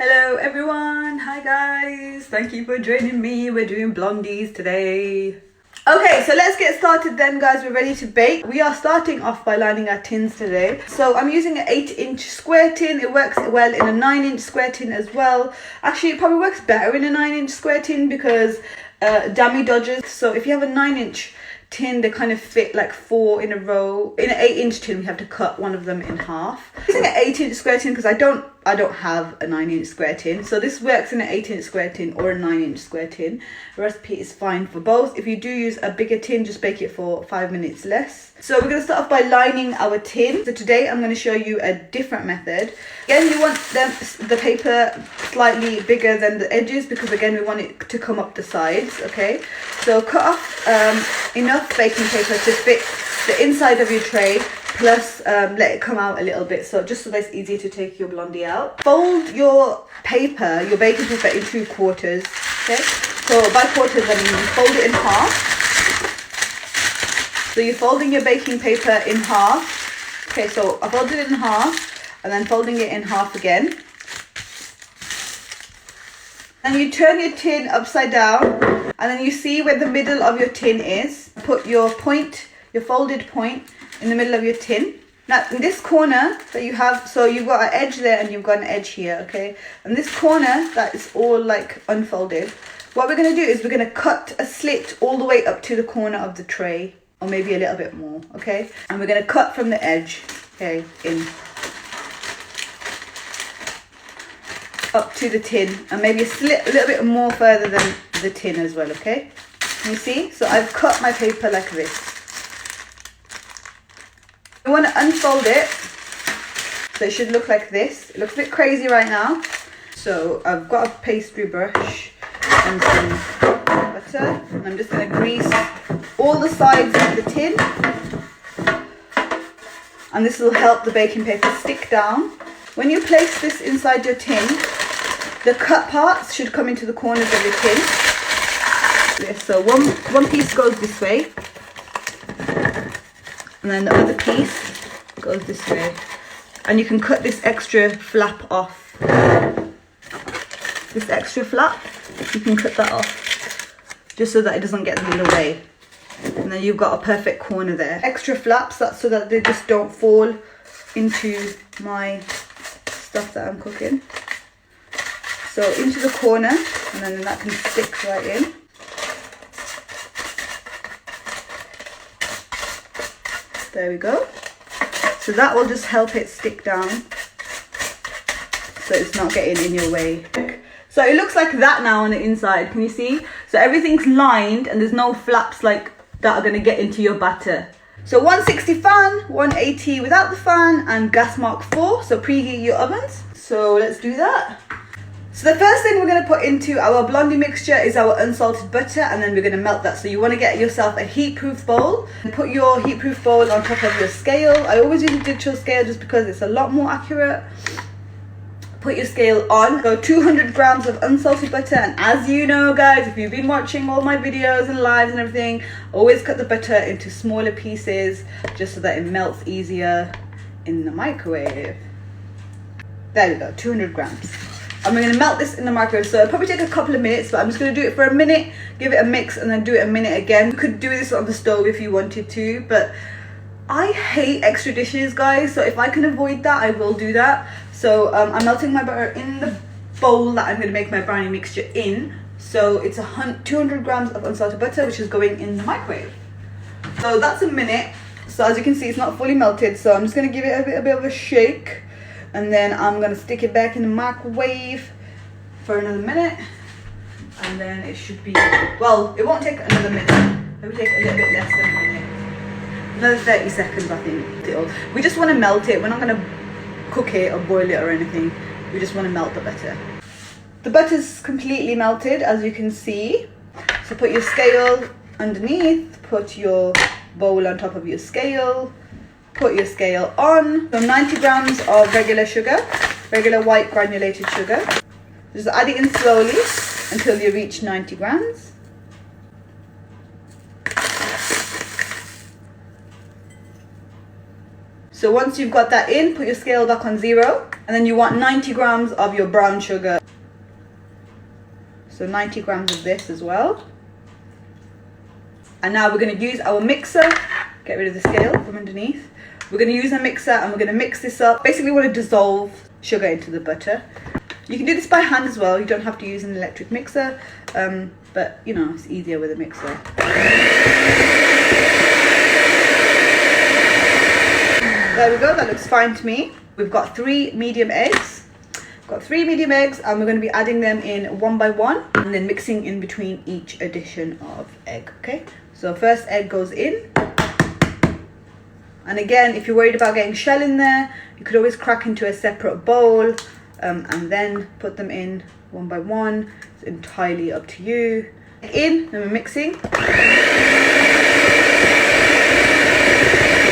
Hello everyone, hi guys, thank you for joining me. We're doing blondies today. Okay, so let's get started then guys. We're ready to bake. We are starting off by lining our tins today. So I'm using an 8-inch square tin. It works well in a 9-inch square tin as well. Actually, it probably works better in a 9-inch square tin because Jammie dodges. So if you have a 9-inch tin, they kind of fit like 4 in a row. In an 8-inch tin, we have to cut one of them in half. I'm using an 8-inch square tin because I don't have a 9-inch square tin, so this works in an 8-inch square tin or a 9-inch square tin. The recipe is fine for both. If you do use a bigger tin, just bake it for 5 minutes less. So we're going to start off by lining our tin. So today I'm going to show you a different method. Again, you want the paper slightly bigger than the edges because again we want it to come up the sides. Okay, so cut off enough baking paper to fit the inside of your tray, plus let it come out a little bit, so just so that it's easier to take your blondie out. Fold your paper, your baking paper, into quarters. Okay, so by quarters I mean fold it in half. So you're folding your baking paper in half. Okay, so I folded it in half and then folding it in half again. Then you turn your tin upside down and then you see where the middle of your tin is. Put your point, your folded point, in the middle of your tin. Now in this corner that you have, so you've got an edge there and you've got an edge here, okay? And this corner that is all like unfolded, what we're going to do is we're going to cut a slit all the way up to the corner of the tray, or maybe a little bit more, okay? And we're going to cut from the edge, okay, in up to the tin, and maybe a slit a little bit more further than the tin as well, okay? You see? So I've cut my paper like this. You want to unfold it, so it should look like this. It looks a bit crazy right now. So I've got a pastry brush and some butter, and I'm just going to grease all the sides of the tin, and this will help the baking paper stick down. When you place this inside your tin, the cut parts should come into the corners of your tin. Yes, so one piece goes this way, and then the other piece goes this way, and you can cut this extra flap off. This extra flap, you can cut that off just so that it doesn't get in the way, and then you've got a perfect corner there. Extra flaps, that's so that they just don't fall into my stuff that I'm cooking. So into the corner, and then that can stick right in. There we go. So that will just help it stick down so it's not getting in your way. So it looks like that now on the inside, can you see? So everything's lined and there's no flaps like that are going to get into your batter. So 160 fan, 180 without the fan, and gas mark 4, so preheat your ovens. So let's do that. So the first thing we're going to put into our blondie mixture is our unsalted butter, and then we're going to melt that. So you want to get yourself a heat-proof bowl and put your heat-proof bowl on top of your scale. I always use a digital scale just because it's a lot more accurate. Put your scale on, go 200 grams of unsalted butter, and as you know guys, if you've been watching all my videos and lives and everything, always cut the butter into smaller pieces just so that it melts easier in the microwave. There we go, 200 grams. And we're going to melt this in the microwave, so it'll probably take a couple of minutes, but I'm just going to do it for a minute, give it a mix, and then do it a minute again. You could do this on the stove if you wanted to, but I hate extra dishes, guys, so if I can avoid that, I will do that. So I'm melting my butter in the bowl that I'm going to make my brownie mixture in. So it's 200 grams of unsalted butter, which is going in the microwave. So that's a minute. So as you can see, it's not fully melted, so I'm just going to give it a bit of a shake. And then I'm going to stick it back in the microwave for another minute. And then it should be, well, it won't take another minute. It will take a little bit less than a minute. Another 30 seconds, I think. We just want to melt it. We're not going to cook it or boil it or anything. We just want to melt the butter. The butter's completely melted, as you can see. So put your scale underneath. Put your bowl on top of your scale. Put your scale on. So 90 grams of regular sugar, regular white granulated sugar. Just add it in slowly until you reach 90 grams. So once you've got that in, put your scale back on 0 And then you want 90 grams of your brown sugar. So 90 grams of this as well. And now we're going to use our mixer. Get rid of the scale from underneath. We're going to use a mixer and we're going to mix this up. Basically, we want to dissolve sugar into the butter. You can do this by hand as well. You don't have to use an electric mixer. But, you know, it's easier with a mixer. There we go. That looks fine to me. We've got 3 medium eggs. Got 3 medium eggs, and we're going to be adding them in one by one and then mixing in between each addition of egg. Okay, so first egg goes in, and again, if you're worried about getting shell in there, you could always crack into a separate bowl and then put them in one by one. It's entirely up to you. In, then we're mixing.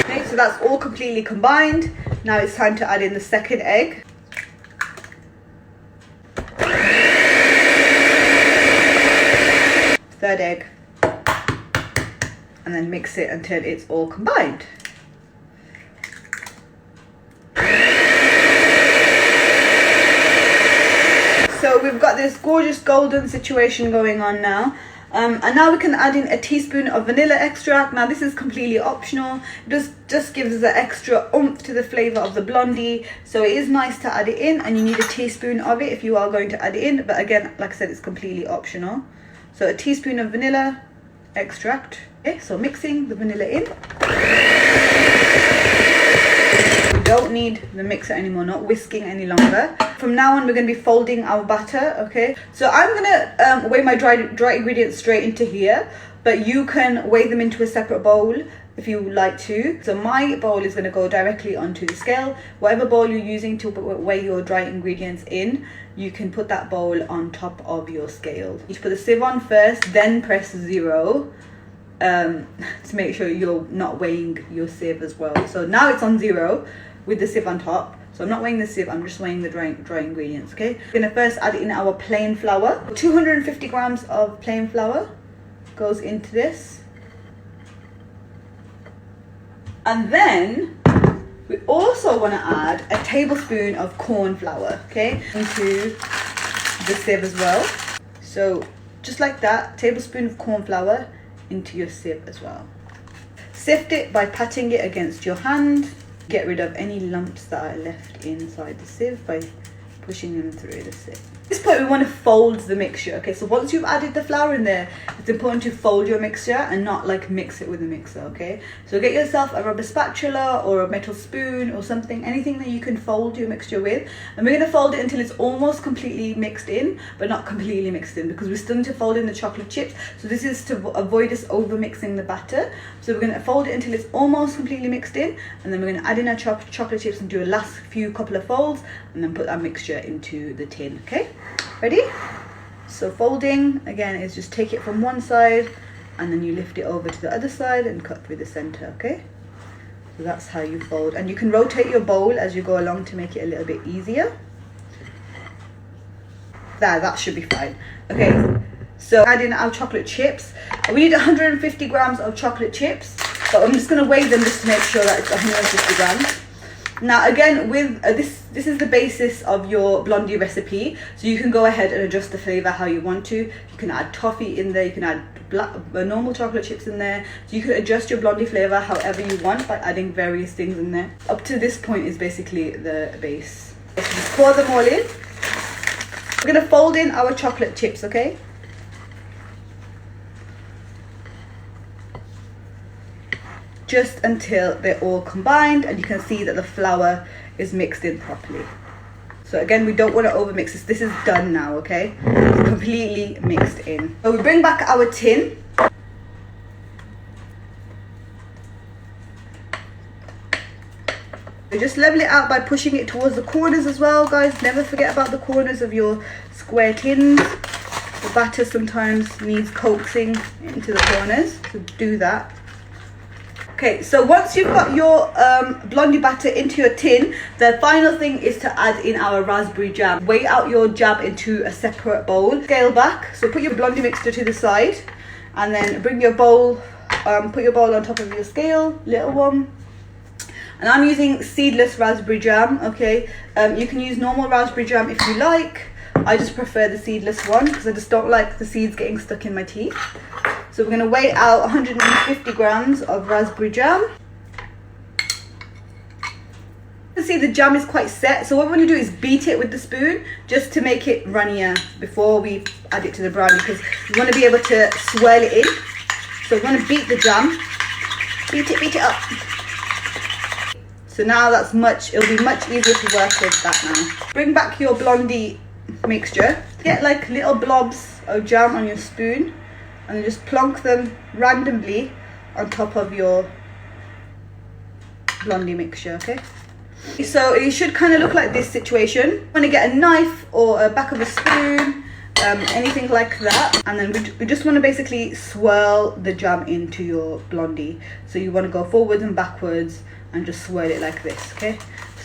Okay, so that's all completely combined. Now it's time to add in the second egg. Third egg, and then mix it until it's all combined. So we've got this gorgeous golden situation going on now. And now we can add in a teaspoon of vanilla extract. Now this is completely optional. It just gives us an extra oomph to the flavour of the blondie. So it is nice to add it in, and you need a teaspoon of it if you are going to add it in. But again, like I said, it's completely optional. So a teaspoon of vanilla extract. Okay, so mixing the vanilla in. We don't need the mixer anymore, not whisking any longer. From now on, we're going to be folding our batter, okay? So I'm going to weigh my dry ingredients straight into here, but you can weigh them into a separate bowl if you like to. So my bowl is going to go directly onto the scale. Whatever bowl you're using to weigh your dry ingredients in, you can put that bowl on top of your scale. You put the sieve on first, then press 0 to make sure you're not weighing your sieve as well. So now it's on 0 with the sieve on top. So I'm not weighing the sieve, I'm just weighing the dry ingredients, okay? We're gonna first add in our plain flour. 250 grams of plain flour goes into this. And then we also want to add a tablespoon of corn flour, okay, into the sieve as well. So just like that, tablespoon of corn flour into your sieve as well. Sift it by patting it against your hand. Get rid of any lumps that are left inside the sieve by pushing them through the sieve. At this point, we want to fold the mixture. Okay, so once you've added the flour in there, it's important to fold your mixture and not like mix it with a mixer, okay? So get yourself a rubber spatula or a metal spoon or something, anything that you can fold your mixture with. And we're going to fold it until it's almost completely mixed in, but not completely mixed in, because we're still going to fold in the chocolate chips. So this is to avoid us over mixing the batter. So we're going to fold it until it's almost completely mixed in, and then we're going to add in our chocolate chips and do a last couple of folds, and then put our mixture into the tin, okay? Ready? So folding, again, is just take it from one side and then you lift it over to the other side and cut through the center, okay? So that's how you fold. And you can rotate your bowl as you go along to make it a little bit easier. That should be fine. Okay, so add in our chocolate chips. We need 150 grams of chocolate chips, but I'm just gonna weigh them just to make sure that it's 150 grams. Now again, with this is the basis of your blondie recipe, so you can go ahead and adjust the flavor how you want to. You can add toffee in there, you can add normal chocolate chips in there, so you can adjust your blondie flavor however you want by adding various things in there. Up to this point is basically the base. So just pour them all in. We're gonna fold in our chocolate chips, okay? Just until they're all combined and you can see that the flour is mixed in properly. So again, we don't want to over mix this. This is done now, okay? It's completely mixed in. So we bring back our tin. We just level it out by pushing it towards the corners as well, guys. Never forget about the corners of your square tins. The batter sometimes needs coaxing into the corners, so do that. Okay, so once you've got your blondie batter into your tin, the final thing is to add in our raspberry jam. Weigh out your jam into a separate bowl. Scale back, so put your blondie mixture to the side, and then bring your bowl, put your bowl on top of your scale, little one. and I'm using seedless raspberry jam. Okay, you can use normal raspberry jam if you like. I just prefer the seedless one because I just don't like the seeds getting stuck in my teeth. So we're going to weigh out 150 grams of raspberry jam. You can see the jam is quite set, so what we're going to do is beat it with the spoon just to make it runnier before we add it to the brownie, because you want to be able to swirl it in. So we're going to beat the jam, beat it up. So now that's it'll be much easier to work with that now. Bring back your Blondie mixture. Get like little blobs of jam on your spoon and just plonk them randomly on top of your Blondie mixture, okay? So it should kind of look like this situation. You want to get a knife or a back of a spoon, anything like that, and then we just want to basically swirl the jam into your Blondie. So you want to go forwards and backwards and just swirl it like this, okay?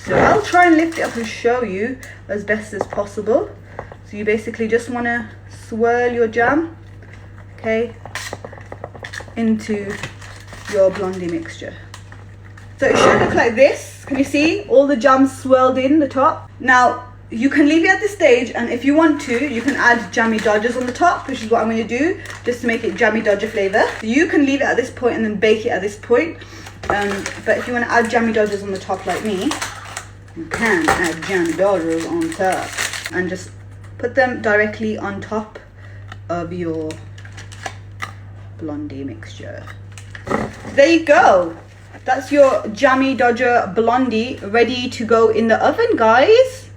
So I'll try and lift it up and show you as best as possible. So you basically just want to swirl your jam, okay, into your Blondie mixture. So it should look like this. Can you see all the jam swirled in the top? Now you can leave it at this stage, and if you want to, you can add Jammie Dodgers on the top, which is what I'm going to do, just to make it Jammie Dodger flavour. So you can leave it at this point and then bake it at this point. But if you want to add Jammie Dodgers on the top like me, you can add Jammie Dodgers on top and just put them directly on top of your Blondie mixture. There you go. That's your Jammie Dodger Blondie ready to go in the oven, guys.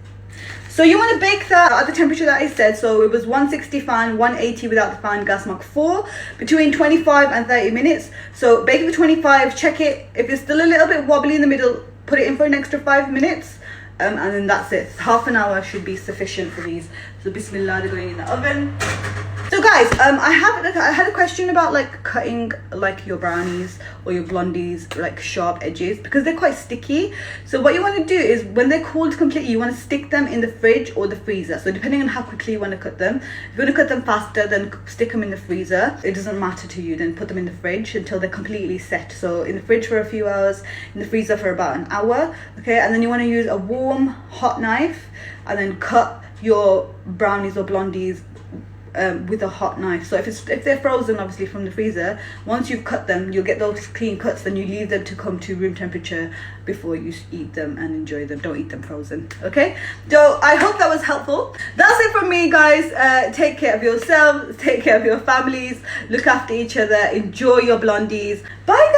So you want to bake that at the temperature that I said. So it was 160 fan, 180 without the fan, gas mark 4, between 25 and 30 minutes. So bake it for 25, check it. If it's still a little bit wobbly in the middle, put it in for an extra 5 minutes. And then that's it. Half an hour should be sufficient for these. So bismillah, they're going in the oven. So guys, I had a question about like cutting like your brownies or your Blondies like sharp edges, because they're quite sticky. So what you want to do is when they're cooled completely, you want to stick them in the fridge or the freezer. So depending on how quickly you want to cut them, if you want to cut them faster, then stick them in the freezer. It doesn't matter to you, then put them in the fridge until they're completely set. So in the fridge for a few hours, in the freezer for about an hour, okay? And then you want to use a warm hot knife and then cut your brownies or Blondies with a hot knife. So if they're frozen obviously from the freezer, once you've cut them, you'll get those clean cuts. Then you leave them to come to room temperature before you eat them and enjoy them. Don't eat them frozen, okay? So I hope that was helpful. That's it from me, guys. Take care of yourselves, take care of your families, look after each other, enjoy your Blondies. Bye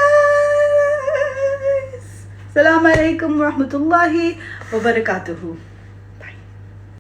guys. Assalamu alaikum wa rahmatullahi wa barakatuhu.